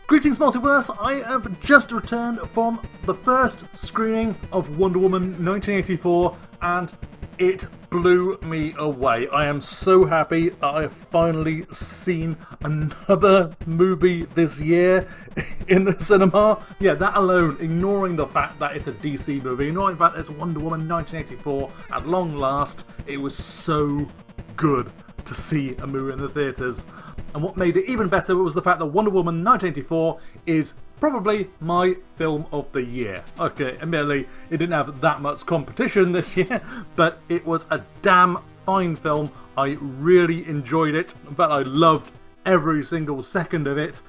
Greetings Multiverse, I have just returned from the first screening of Wonder Woman 1984 and it blew me away. I am so happy that I have finally seen another movie this year in the cinema. Yeah, that alone, ignoring the fact that it's a DC movie, ignoring the fact that it's Wonder Woman 1984, at long last, it was so good to see a movie in the theatres. And what made it even better was the fact that Wonder Woman 1984 is probably my film of the year. Okay, admittedly, it didn't have that much competition this year, but it was a damn fine film. I really enjoyed it, but I loved every single second of it.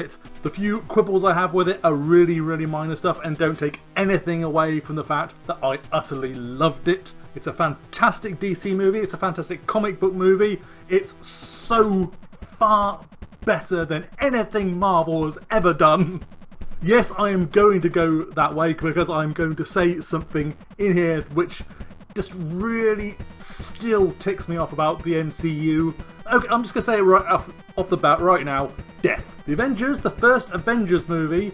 The few quibbles I have with it are really, really minor stuff and don't take anything away from the fact that I utterly loved it. It's a fantastic DC movie, it's a fantastic comic book movie, it's so far better than anything Marvel has ever done. Yes, I am going to go that way because I'm going to say something in here which just really still ticks me off about the MCU. Okay, I'm just going to say it right off the bat right now. Death. The Avengers, the first Avengers movie,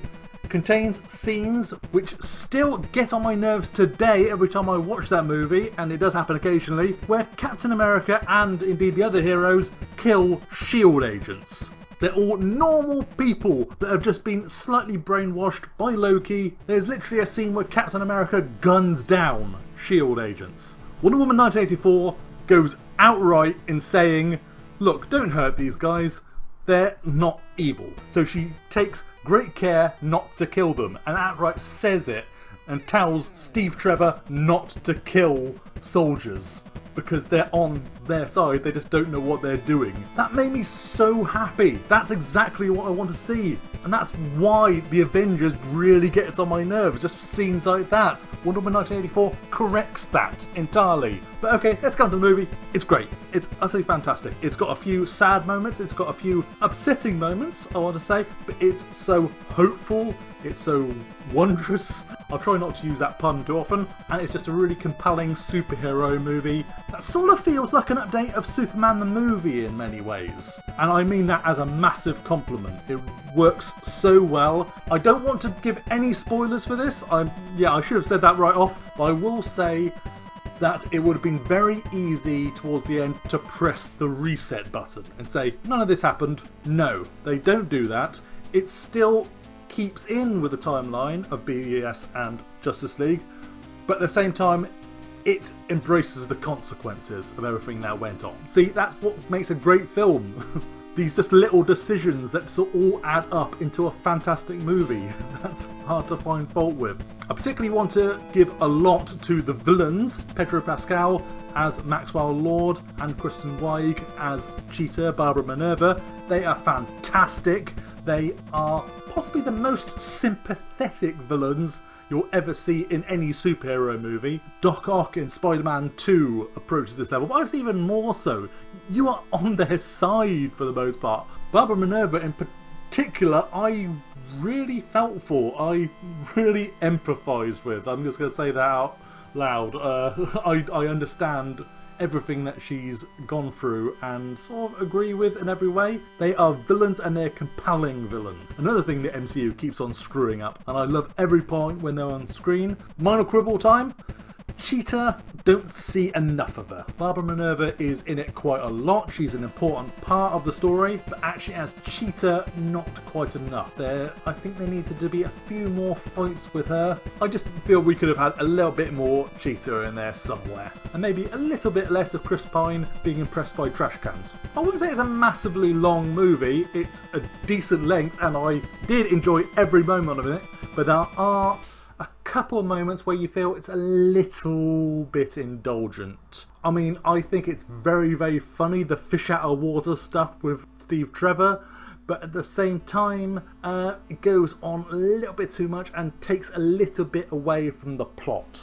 contains scenes which still get on my nerves today every time I watch that movie, and it does happen occasionally, where Captain America and indeed the other heroes kill S.H.I.E.L.D. agents. They're all normal people that have just been slightly brainwashed by Loki. There's literally a scene where Captain America guns down S.H.I.E.L.D. agents. Wonder Woman 1984 goes outright in saying, look, don't hurt these guys. They're not evil. So she takes great care not to kill them and outright says it and tells Steve Trevor not to kill soldiers because they're on their side, they just don't know what they're doing. That made me so happy. That's exactly what I want to see. And that's why the Avengers really gets on my nerves, just scenes like that. Wonder Woman 1984 corrects that entirely. But okay, let's come to the movie. It's great. It's utterly fantastic. It's got a few sad moments, it's got a few upsetting moments, I want to say, but it's so hopeful, it's so wondrous. I'll try not to use that pun too often, and it's just a really compelling superhero movie that sort of feels like an update of Superman the movie in many ways. And I mean that as a massive compliment. It works so well. I don't want to give any spoilers for this. I should have said that right off, but I will say that it would have been very easy towards the end to press the reset button and say, none of this happened. No, they don't do that. It still keeps in with the timeline of BVS and Justice League, but at the same time it embraces the consequences of everything that went on. See, that's what makes a great film. These just little decisions that sort of all add up into a fantastic movie. That's hard to find fault with. I particularly want to give a lot to the villains, Pedro Pascal as Maxwell Lord and Kristen Wiig as Cheetah, Barbara Minerva. They are fantastic. They are possibly the most sympathetic villains you'll ever see in any superhero movie. Doc Ock in Spider-Man 2 approaches this level, but I've seen even more so. You are on their side for the most part. Barbara Minerva in particular, I really felt for. I really empathised with. I'm just going to say that out loud. I understand everything that she's gone through and sort of agree with in every way. They are villains and they're compelling villains. Another thing the MCU keeps on screwing up, and I love every point when they're on screen. Minor quibble time. Cheetah, don't see enough of her. Barbara Minerva is in it quite a lot. She's an important part of the story, but actually as Cheetah, not quite enough. I think there needed to be a few more fights with her. I just feel we could have had a little bit more Cheetah in there somewhere. And maybe a little bit less of Chris Pine being impressed by trash cans. I wouldn't say it's a massively long movie. It's a decent length and I did enjoy every moment of it, but there are a couple of moments where you feel it's a little bit indulgent. I mean, I think it's very, very funny, the fish out of water stuff with Steve Trevor, but at the same time, it goes on a little bit too much and takes a little bit away from the plot.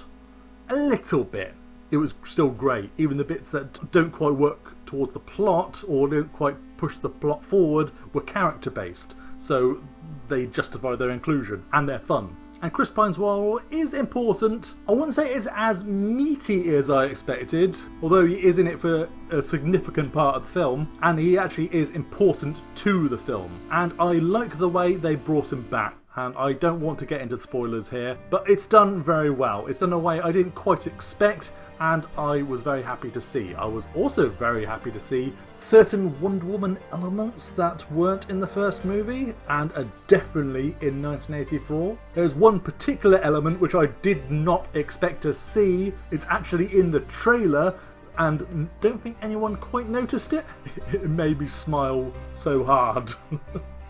A little bit. It was still great. Even the bits that don't quite work towards the plot or don't quite push the plot forward were character based. So they justify their inclusion and they're fun. And Chris Pine's role is important. I wouldn't say it's as meaty as I expected, although he is in it for a significant part of the film, and he actually is important to the film. And I like the way they brought him back. And I don't want to get into spoilers here, but it's done very well. It's done in a way I didn't quite expect, and I was very happy to see. I was also very happy to see certain Wonder Woman elements that weren't in the first movie and are definitely in 1984. There's one particular element which I did not expect to see. It's actually in the trailer, and don't think anyone quite noticed it. It made me smile so hard.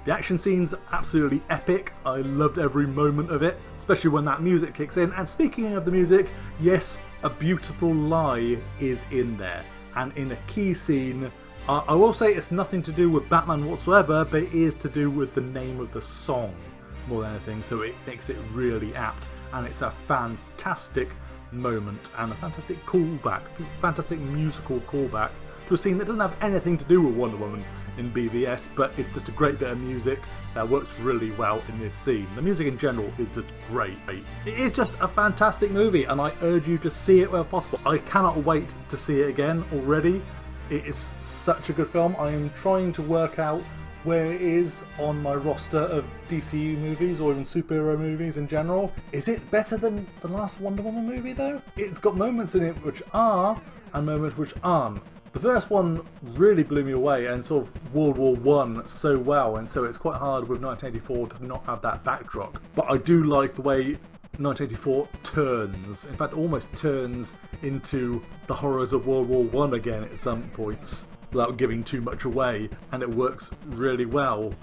The action scene's absolutely epic. I loved every moment of it, especially when that music kicks in. And speaking of the music, yes, A Beautiful Lie is in there. And in a key scene, I will say it's nothing to do with Batman whatsoever, but it is to do with the name of the song more than anything, so it makes it really apt. And it's a fantastic moment and a fantastic callback, fantastic musical callback to a scene that doesn't have anything to do with Wonder Woman in BVS, but it's just a great bit of music that works really well in this scene. The music in general is just great. It is just a fantastic movie, and I urge you to see it where possible. I cannot wait to see it again already. It is such a good film. I am trying to work out where it is on my roster of DCU movies or even superhero movies in general. Is it better than the last Wonder Woman movie though? It's got moments in it which are, and moments which aren't. The first one really blew me away and sort of World War I so well, and so it's quite hard with 1984 to not have that backdrop. But I do like the way 1984 turns, in fact almost turns into the horrors of World War I again at some points, without giving too much away, and it works really well.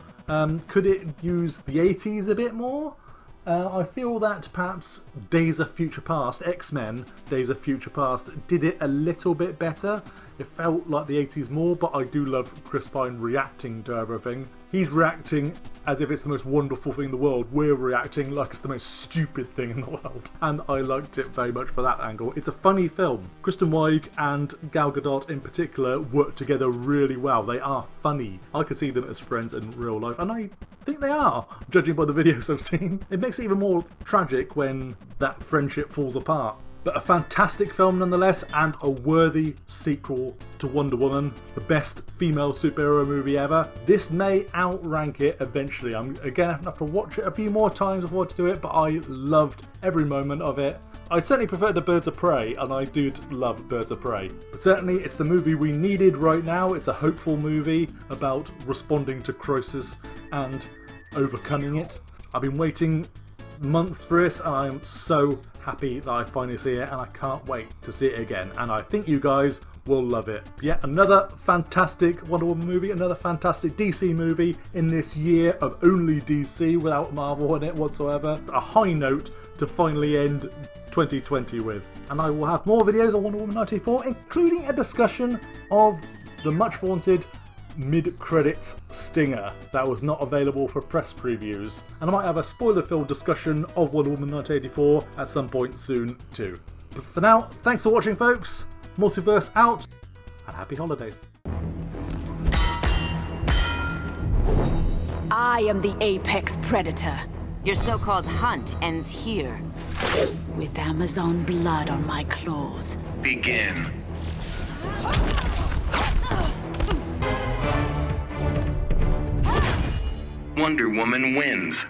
Could it use the 80s a bit more? I feel that perhaps Days of Future Past, X-Men Days of Future Past, did it a little bit better. It felt like the 80s more, but I do love Chris Pine reacting to everything. He's reacting as if it's the most wonderful thing in the world. We're reacting like it's the most stupid thing in the world. And I liked it very much for that angle. It's a funny film. Kristen Wiig and Gal Gadot in particular work together really well. They are funny. I could see them as friends in real life, and I think they are, judging by the videos I've seen. It makes it even more tragic when that friendship falls apart. But a fantastic film nonetheless, and a worthy sequel to Wonder Woman, the best female superhero movie ever. This may outrank it eventually. I'm again going to have to watch it a few more times before to do it, but I loved every moment of it. I certainly prefer to Birds of Prey, and I do love Birds of Prey. But certainly it's the movie we needed right now. It's a hopeful movie about responding to crisis and overcoming it. I've been waiting months for this, and I'm so happy that I finally see it, and I can't wait to see it again, and I think you guys will love it. Yet another fantastic Wonder Woman movie, another fantastic DC movie in this year of only DC without Marvel in it whatsoever. A high note to finally end 2020 with. And I will have more videos on Wonder Woman 1984, including a discussion of the much vaunted mid-credits stinger that was not available for press previews, and I might have a spoiler-filled discussion of Wonder Woman 1984 at some point soon too. But for now, thanks for watching folks, Multiverse out, and happy holidays. I am the apex predator, Your so-called hunt ends here. with Amazon blood on my claws. Begin. Wonder Woman wins.